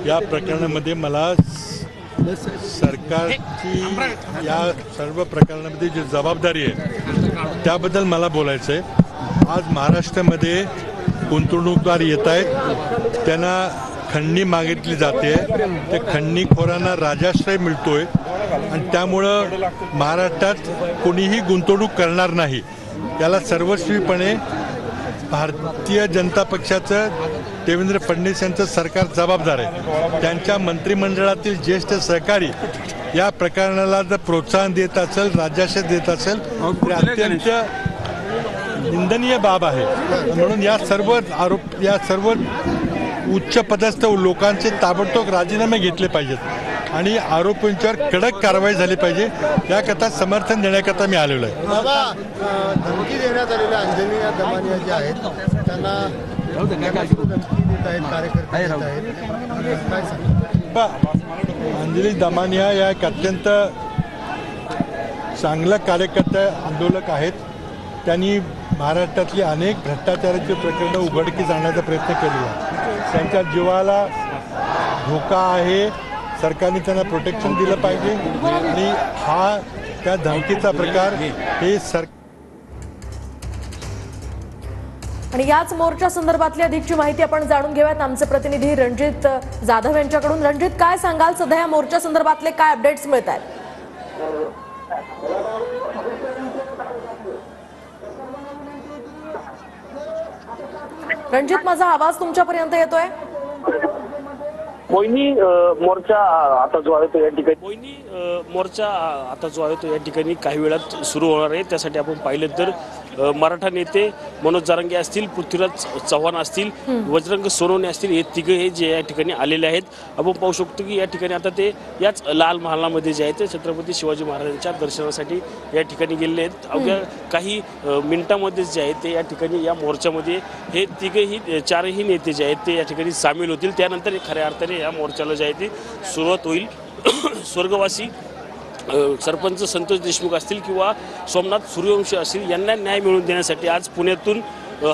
या प्रकरणामध्ये मला सरकारची या सर्व प्रकरणामध्ये जी जबाबदारी आहे त्याबद्दल मला बोलायचं आहे। आज महाराष्ट्रामध्ये गुंतवणूकदार येत आहेत, त्यांना खंडणी मागितली जाते, ते खंडणीखोरांना राजाश्रय मिळतोय आणि त्यामुळं महाराष्ट्रात कोणीही गुंतवणूक करणार नाही। याला सर्वस्वीपणे भारतीय जनता पक्षाचं देवेंद्र फडणवीस यांचं सरकार जबाबदार आहे। त्यांच्या मंत्रिमंडळातील ज्येष्ठ सहकारी या प्रकरणाला जर प्रोत्साहन देत असेल, राजाश्रय देत असेल तर अत्यंत निंदनीय बाब आहे। म्हणून या सर्व उच्च पदस्थ लोकांचे ताबडतोब राजीनामे घेतले पाहिजेत आणि आरोपींच्यावर कडक कारवाई झाली पाहिजे, याकरता समर्थन देण्याकरता मी आलेलो आहे। बाबा, धमकी देण्यात आलेल्या अंजली दमानिया जे आहेत त्यांना धमकी देत आहेत, कार्यकर्ते देत आहेत, काय सांगा? अंजली दमानिया या एक अत्यंत चांगलं कार्यकर्ते आंदोलक आहेत। त्यांनी महाराष्ट्रातली अनेक भ्रष्टाचाराची प्रकरणं उघडकीस आणण्याचा प्रयत्न केलेला आहे। त्यांच्या जीवाला धोका आहे, सरकारने त्यांना प्रोटेक्शन दिलं पाहिजे आणि हा त्या धमकीचा प्रकार हे आणि याच मोर्चा संदर्भातली अधिकची माहिती आपण जाणून घेऊयात आमचे प्रतिनिधी रणजित जाधव यांच्याकडून। रणजित, काय सांगाल, सध्या या मोर्चा संदर्भातले काय अपडेट्स मिळत आहेत? रणजित, माझा आवाज तुमच्यापर्यंत येतोय? मोहिनी, मोर्चा आता जो आहे तो या ठिकाणी काही वेळात सुरू होणार आहे। त्यासाठी आपण पाहिलं तर मराठा नेते मनोज जरांगे असतील, पृथ्वीराज चव्हाण असतील, बजरंग सोनवणे असतील, हे तिघे हे जे या ठिकाणी आलेले आहेत। आपण पाहू शकतो की या ठिकाणी आता ते याच लाल महालामध्ये जे आहे ते छत्रपती शिवाजी महाराजांच्या दर्शनासाठी या ठिकाणी गेलेले आहेत। अवघ्या काही मिनिटांमध्ये जे आहे ते या ठिकाणी या मोर्चामध्ये हे तिघेही चारही नेते जे आहेत ते या ठिकाणी सामील होतील। त्यानंतर खऱ्या अर्थाने या मोर्चाला जे आहे ते सुरुवात होईल। स्वर्गवासी सरपंच संतोष देशमुख असतील किंवा सोमनाथ सूर्यवंशी असतील, यांना न्याय मिळवून देण्यासाठी आज पुण्यातून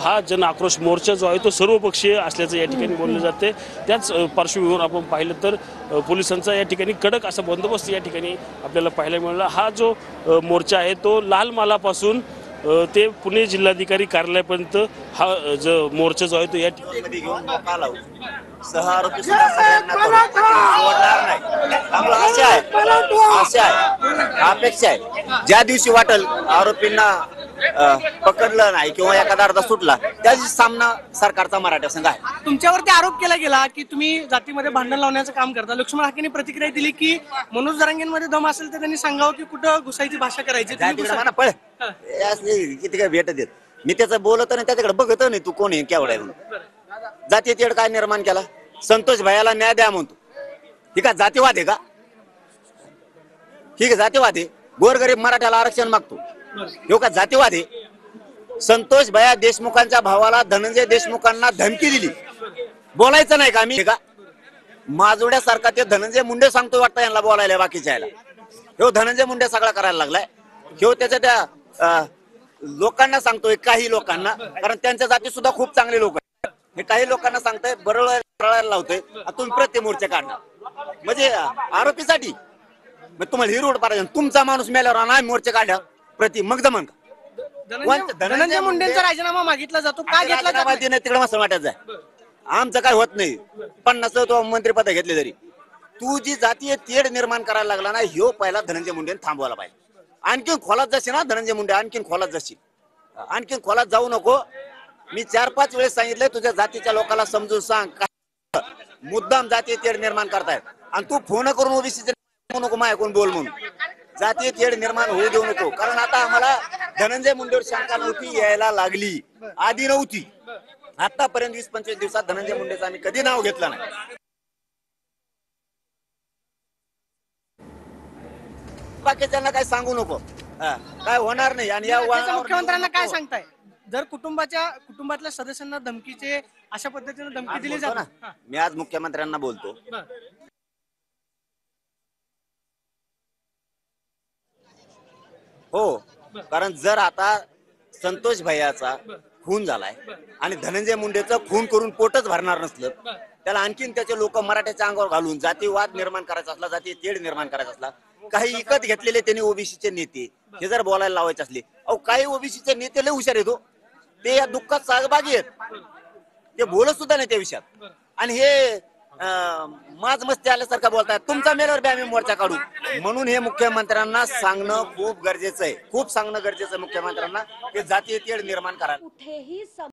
हा जन आक्रोश मोर्चा जो आहे तो सर्वपक्षीय असल्याचं या ठिकाणी बोललं जाते। त्याच पार्श्वभूमीवर आपण पाहिलं तर पोलिसांचा या ठिकाणी कडक असा बंदोबस्त या ठिकाणी आपल्याला पाहायला मिळाला। हा जो मोर्चा आहे तो लाल महालापासून ते पुणे जिल्हाधिकारी कार्यालयापर्यंत हा जो मोर्चा जो आहे तो या ठिकाणी घेऊन सह आरोपी सुद्धा सगळ्यांना सोडणार नाही। असे आहे, अपेक्षा आहे ज्या दिवशी वाटेल आरोपींना पकडलं नाही किंवा एखादा अर्धा सुटला त्या दिवशी सामना सरकारचा मराठा संघ आहे। तुमच्यावरती आरोप केला गेला की तुम्ही जातीमध्ये भांडण लावण्याचं काम करता। लक्ष्मण हाकेंनी प्रतिक्रिया दिली की मनोज जरांगेंमध्ये दम असेल तर त्यांनी सांगावं की कुठं घुसायची भाषा करायची। पळ किती काय भेट देत, मी त्याचं बोलत नाही, त्याच्याकडे बघत नाही तू कोण आहे केवढा आहे म्हणून। जाती तेढ काय निर्माण केला? संतोष भैयाला न्याय द्या म्हणतो, ठीक आहे, जातीवाद आहे का? ठीक आहे, जातीवाद आहे। गोरगरीब मराठ्याला आरक्षण मागतो, हे का जातीवाद आहे? संतोष भैया देशमुखांच्या भावाला धनंजय देशमुखांना धमकी दिली, बोलायचं नाही का मी? का माजुड्यासारखा ते धनंजय मुंडे सांगतो वाटतं यांना बोलायला, बाकीच्या याला ह्यो धनंजय मुंडे सगळा करायला लागलाय। ह्यो त्याच्या त्या लोकांना सांगतोय, काही लोकांना, कारण त्यांच्या जाती सुद्धा खूप चांगले लोक आहेत, हे काही लोकांना सांगतोय, बरळायला लावतोय। तुम्ही प्रतिमोर्चे काढणार म्हणजे आरोपीसाठी, मग तुम्हाला ही रोड पाडायचं, तुमचा माणूस मेल्यावर आम्ही मोर्चे काढल्या प्रति, मग जमन का? धनंजय मुंडेंचा राजीनामा मागितला जातो, का घेतला जात नाही? तिकडे मस्त वाटायचं आहे, आमचं काय होत नाही। 50 तो मंत्रिपद घेतले तरी तू जी जातीय तेढ निर्माण करायला लागला ना, ह्यो पहिला धनंजय मुंडेने थांबवायला पाहिजे। आणखीन खोलात जाशील ना धनंजय मुंडे, आणखीन खोलात जाशील, आणखीन खोलात जाऊ नको। मी 4-5 वेळेस सांगितलंय, तुझ्या जातीच्या लोकांना समजून सांग, मुद्दाम जातीय तेढ निर्माण करतायत आणि तू फोन करून ओबीसी नको मायकून बोल म्हणून, जातीय तेढ निर्माण होऊ देऊ नको। कारण आता आम्हाला धनंजय मुंडेवर शंका नव्हती, यायला लागली, आधी नव्हती। आतापर्यंत 20-25 दिवसात धनंजय मुंडेचं आम्ही कधी नाव घेतलं नाही। बाकीच्यांना काय सांगू नको, काय होणार नाही। आणि या मुख्यमंत्र्यांना काय सांगताय जर कुटुंबातल्या सदस्यांना धमकीचे अशा पद्धतीने धमकी दिली जाते? मी आज मुख्यमंत्र्यांना बोलतो, हो, कारण जर आता संतोष भैयाचा खून झालाय आणि धनंजय मुंडेचं खून करून पोटच भरणार नसलं त्याला आणखीन त्याचे लोक मराठ्याच्या अंगावर घालून जातीवाद निर्माण करायचा असला, जाती तेढ निर्माण करायचा असला, काही विकत घेतलेले त्यांनी ओबीसीचे नेते हे जर बोलायला लावायचे असले, अहो काही ओबीसीचे नेते लय हुशार येतो, ते या दुःखात सहभागी आहेत, ते बोलत सुद्धा नाही त्या विषयात. आणि हे माज मस्ती आल्यासारखं बोलतायत, तुमचा मेल्यावर बी आम्ही मोर्चा काढू. म्हणून हे मुख्यमंत्र्यांना सांगणं खूप गरजेचं आहे, खूप सांगणं गरजेचं आहे मुख्यमंत्र्यांना, ते जातीय तेढ निर्माण करायला.